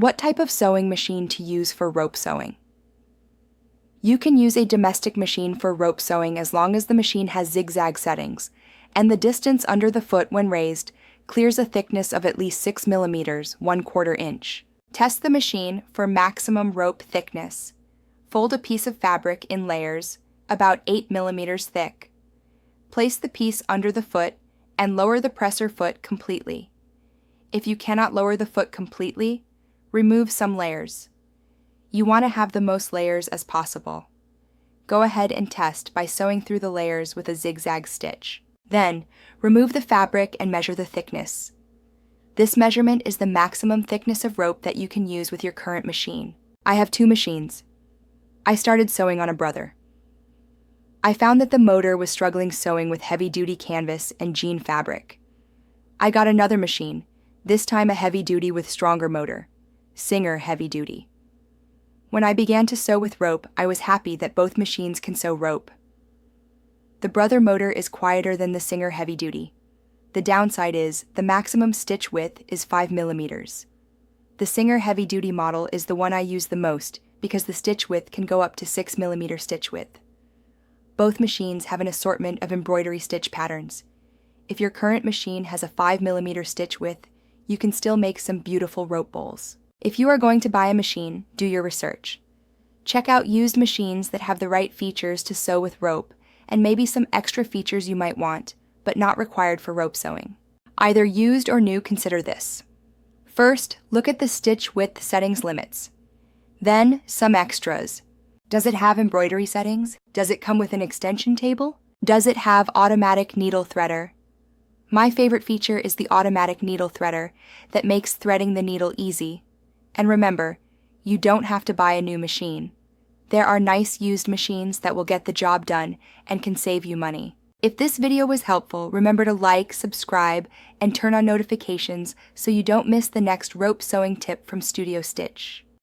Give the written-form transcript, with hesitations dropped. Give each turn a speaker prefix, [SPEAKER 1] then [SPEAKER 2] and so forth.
[SPEAKER 1] What type of sewing machine to use for rope sewing? You can use a domestic machine for rope sewing as long as the machine has zigzag settings, and the distance under the foot when raised clears a thickness of at least 6 millimeters, 1/4 inch. Test the machine for maximum rope thickness. Fold a piece of fabric in layers, about 8 millimeters thick. Place the piece under the foot and lower the presser foot completely. If you cannot lower the foot completely, remove some layers. You want to have the most layers as possible. Go ahead and test by sewing through the layers with a zigzag stitch. Then, remove the fabric and measure the thickness. This measurement is the maximum thickness of rope that you can use with your current machine. I have 2 machines. I started sewing on a Brother. I found that the motor was struggling sewing with heavy-duty canvas and jean fabric. I got another machine, this time a heavy-duty with stronger motor, Singer Heavy Duty. When I began to sew with rope, I was happy that both machines can sew rope. The Brother motor is quieter than the Singer Heavy Duty. The downside is the maximum stitch width is 5 millimeters. The Singer Heavy Duty model is the one I use the most because the stitch width can go up to 6 millimeter stitch width. Both machines have an assortment of embroidery stitch patterns. If your current machine has a 5 millimeter stitch width, you can still make some beautiful rope bowls. If you are going to buy a machine, do your research. Check out used machines that have the right features to sew with rope, and maybe some extra features you might want, but not required for rope sewing. Either used or new, consider this. First, look at the stitch width settings limits. Then, some extras. Does it have embroidery settings? Does it come with an extension table? Does it have automatic needle threader? My favorite feature is the automatic needle threader that makes threading the needle easy. And remember, you don't have to buy a new machine. There are nice used machines that will get the job done and can save you money. If this video was helpful, remember to like, subscribe, and turn on notifications so you don't miss the next rope sewing tip from Studio Stitch.